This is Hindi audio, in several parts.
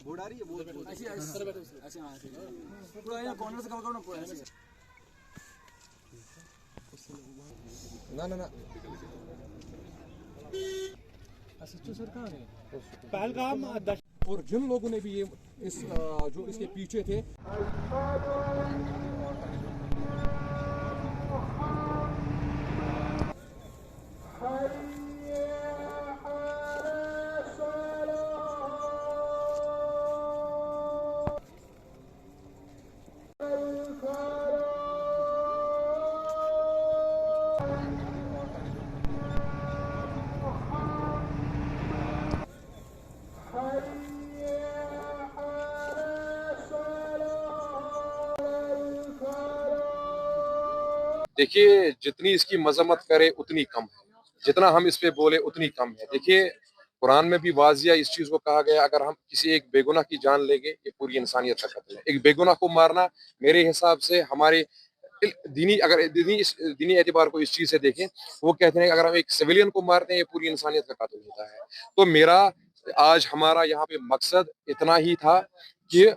बोर्ड आ रही है, बोर्ड ऐसे ऐसे हां ऐसे पूरा यहाँ कॉर्नर से कवर करो ना पूरा ऐसे। ना ना ना असिस्टेंट सर कहाँ है? पहलगाम और जिन लोगों ने भी ये इस जो इसके पीछे थे देखिए, जितनी इसकी मजम्मत करे उतनी कम है, जितना हम इस पे बोले उतनी कम है। देखिए, कुरान में भी वाजिया इस चीज को कहा गया, अगर हम किसी एक बेगुनाह की जान लेंगे ये पूरी इंसानियत का कत्ल है। एक बेगुनाह को मारना मेरे हिसाब से हमारे दीनी एतबार को इस चीज से देखें, वो कहते हैं कि अगर हम एक सिविलियन को मारते हैं ये पूरी इंसानियत का कत्ल होता है। तो मेरा आज हमारा यहाँ पे मकसद इतना ही था कि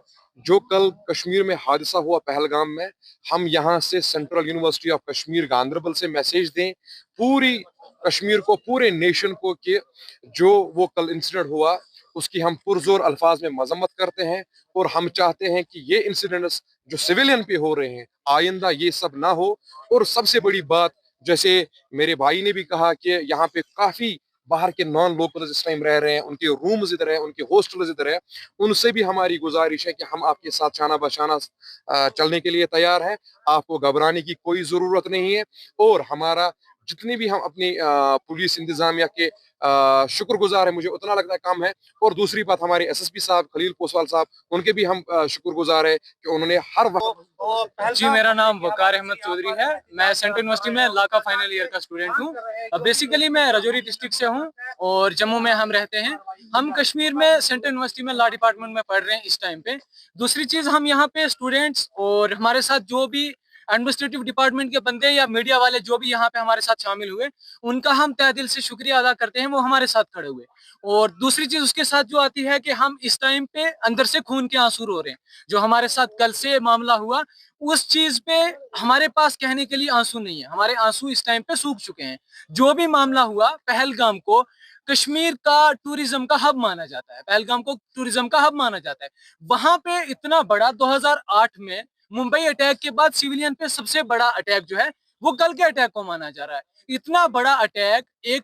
जो कल कश्मीर में हादसा हुआ पहलगाम में, हम यहाँ से central university of Kashmir Ganderbal से मैसेज दें पूरी कश्मीर को, पूरे नेशन को, कि जो वो कल इंसिडेंट हुआ उसकी हम पुरजोर अल्फाज में मजम्मत करते हैं और हम चाहते हैं कि ये इंसिडेंट्स जो सिविलियन पे हो रहे हैं आइंदा ये सब ना हो। और सबसे बड़ी बात, जैसे मेरे भाई ने भी कहा कि यहाँ पे काफी बाहर के नॉन लोकल्स इस टाइम रह रहे हैं, उनके रूम्स इधर है, उनके हॉस्टल्स इधर है, उनसे भी हमारी गुजारिश है कि हम आपके साथ शाना बशाना चलने के लिए तैयार हैं, आपको घबराने की कोई जरूरत नहीं है। और हमारा जितनी भी हम अपनी पुलिस इंतजामिया के शुक्रगुजार है, मुझे उतना लगता है कम है। और दूसरी बात, हमारे एसएसपी साहब खलील पोसवाल साहब, उनके भी हम शुक्रगुजार है कि उन्होंने हर वक्त। जी, मेरा नाम वकार अहमद चौधरी है, मैं सेंट्रल यूनिवर्सिटी में लॉ का फाइनल ईयर का स्टूडेंट हूँ। बेसिकली मैं राजौरी डिस्ट्रिक्ट से हूँ और जम्मू में हम रहते हैं। हम कश्मीर में सेंट्रल यूनिवर्सिटी में लॉ डिपार्टमेंट में पढ़ रहे हैं इस टाइम पे। दूसरी चीज, हम यहाँ पे स्टूडेंट्स और हमारे साथ जो भी एडमिनिस्ट्रेटिव डिपार्टमेंट के बंदे या मीडिया वाले जो भी यहाँ पे हमारे साथ शामिल हुए, उनका हम तहे दिल से शुक्रिया अदा करते हैं, वो हमारे साथ खड़े हुए। और दूसरी चीज उसके साथ जो आती है कि हम इस टाइम पे अंदर से खून के आंसू रो रहे हैं। जो हमारे साथ कल से मामला हुआ उस चीज पे हमारे पास कहने के लिए आंसू नहीं है, हमारे आंसू इस टाइम पे सूख चुके हैं। जो भी मामला हुआ, पहलगाम को कश्मीर का टूरिज्म का हब माना जाता है, पहलगाम को टूरिज्म का हब माना जाता है। वहां पे इतना बड़ा 2008 में मुंबई अटैक के बाद सिविलियन पे सबसे बड़ा अटैक जो है वो कल के अटैक को माना जा रहा है। इतना बड़ा अटैक एक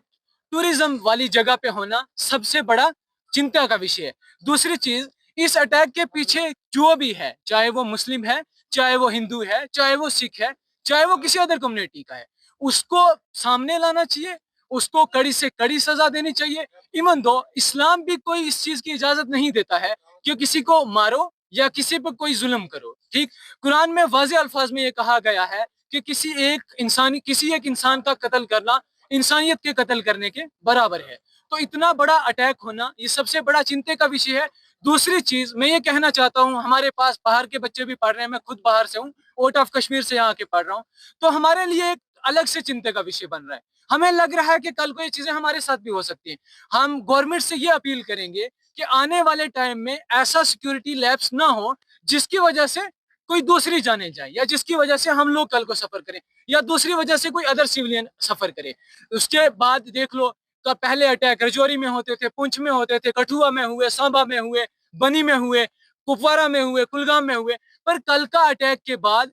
टूरिज्म वाली जगह पे होना सबसे बड़ा चिंता का विषय है। दूसरी चीज, इस अटैक के पीछे जो भी है, चाहे वो मुस्लिम है, चाहे वो हिंदू है, चाहे वो सिख है, चाहे वो किसी अदर कम्युनिटी का है, उसको सामने लाना चाहिए, उसको कड़ी से कड़ी सजा देनी चाहिए। इवन दो इस्लाम भी कोई इस चीज की इजाजत नहीं देता है कि किसी को मारो या किसी पर कोई जुल्म करो। ठीक, कुरान में वाज़ेह अल्फाज में ये कहा गया है कि किसी एक इंसान का कत्ल करना इंसानियत के कत्ल करने के बराबर है। तो इतना बड़ा अटैक होना ये सबसे बड़ा चिंता का विषय है। दूसरी चीज मैं ये कहना चाहता हूँ, हमारे पास बाहर के बच्चे भी पढ़ रहे हैं, मैं खुद बाहर से हूँ, आउट ऑफ कश्मीर से यहाँ के पढ़ रहा हूँ, तो हमारे लिए एक अलग से चिंता का विषय बन रहा है। हमें लग रहा है कि कल को ये चीजें हमारे साथ भी हो सकती हैं। हम गवर्नमेंट से ये अपील करेंगे कि आने वाले टाइम में ऐसा सिक्योरिटी लैप्स ना हो जिसकी वजह से कोई दूसरी जाने जाए, या जिसकी वजह से हम लोग कल को सफर करें, या दूसरी वजह से कोई अदर सिविलियन सफर करे। उसके बाद देख लो, का पहले अटैक राजौरी में होते थे, पुंछ में होते थे, कठुआ में हुए, सांबा में हुए, बनी में हुए, कुपवारा में हुए, कुलगाम में हुए। पर कल का अटैक के बाद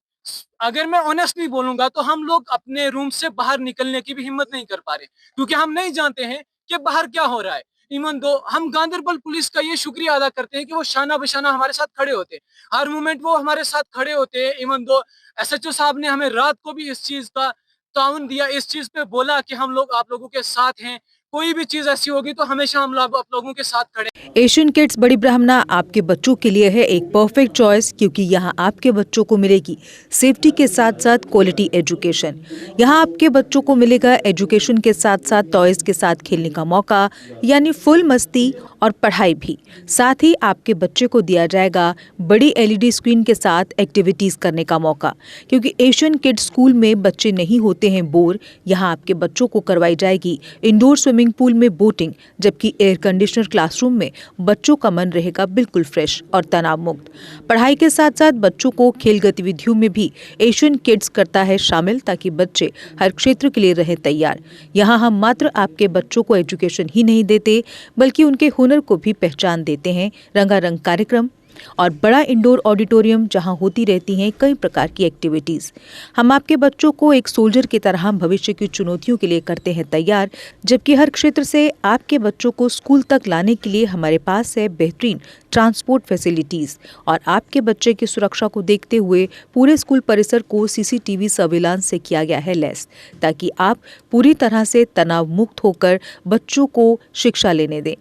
अगर मैं ऑनेस्टली बोलूंगा तो हम लोग अपने रूम से बाहर निकलने की भी हिम्मत नहीं कर पा रहे, क्योंकि हम नहीं जानते हैं कि बाहर क्या हो रहा है। इवन दो हम गांधरबल पुलिस का ये शुक्रिया अदा करते हैं कि वो शाना बशाना हमारे साथ खड़े होते हैं, हर मोमेंट वो हमारे साथ खड़े होते हैं। इवन दो एसएचओ साहब ने हमें रात को भी इस चीज का ताउन दिया, इस चीज पे बोला कि हम लोग आप लोगों के साथ हैं, कोई भी चीज ऐसी होगी तो हमेशा हम लोग आप लोगों के साथ खड़े। एशियन किड्स बड़ी ब्राह्मणा आपके बच्चों के लिए है एक परफेक्ट चॉइस, क्योंकि यहाँ आपके बच्चों को मिलेगी सेफ्टी के साथ साथ क्वालिटी एजुकेशन। यहाँ आपके बच्चों को मिलेगा एजुकेशन के साथ साथ टॉयज के साथ खेलने का मौका, यानी फुल मस्ती और पढ़ाई भी। साथ ही आपके बच्चे को दिया जाएगा बड़ी एलईडी स्क्रीन के साथ एक्टिविटीज करने का मौका, क्योंकि एशियन किड्स स्कूल में बच्चे नहीं होते हैं बोर। यहाँ आपके बच्चों को करवाई जाएगी इंडोर स्विमिंग स्विमिंग पूल में बोटिंग, जबकि एयर कंडीशनर क्लासरूम में बच्चों का मन रहेगा बिल्कुल फ्रेश और तनाव मुक्त। पढ़ाई के साथ साथ बच्चों को खेल गतिविधियों में भी एशियन किड्स करता है शामिल, ताकि बच्चे हर क्षेत्र के लिए रहें तैयार। यहाँ हम मात्र आपके बच्चों को एजुकेशन ही नहीं देते, बल्कि उनके हुनर को भी पहचान देते हैं। रंगारंग कार्यक्रम और बड़ा इंडोर ऑडिटोरियम जहां होती रहती हैं कई प्रकार की एक्टिविटीज। हम आपके बच्चों को एक सोल्जर की तरह भविष्य की चुनौतियों के लिए करते हैं तैयार, जबकि हर क्षेत्र से आपके बच्चों को स्कूल तक लाने के लिए हमारे पास है बेहतरीन ट्रांसपोर्ट फैसिलिटीज। और आपके बच्चे की सुरक्षा को देखते हुए पूरे स्कूल परिसर को CCTV सर्विलांस से किया गया है लैस, ताकि आप पूरी तरह से तनाव मुक्त होकर बच्चों को शिक्षा लेने दें।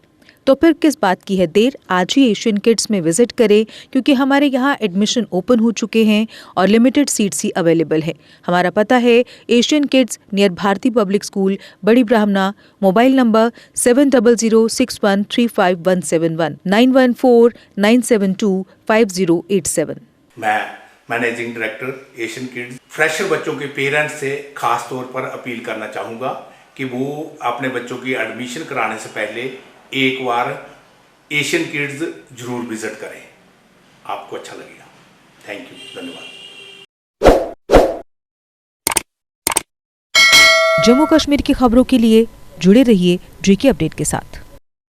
तो फिर किस बात की है देर, आज ही एशियन किड्स में विजिट करें, क्योंकि हमारे यहाँ एडमिशन ओपन हो चुके हैं और लिमिटेड सीट्स ही अवेलेबल है। हमारा पता है Asian kids near Bharati public school, Bari Brahmana. Mobile number 7006135171 9149725087। मैं managing director Asian kids fresher बच्चों के पेरेंट्स से खास तौर पर अपील करना चाहूँगा कि वो अपने बच्चों की एडमिशन कराने से पहले एक बार एशियन किड्स जरूर विजिट करें, आपको अच्छा लगेगा। थैंक यू, धन्यवाद। जम्मू कश्मीर की खबरों के लिए जुड़े रहिए GK अपडेट के साथ।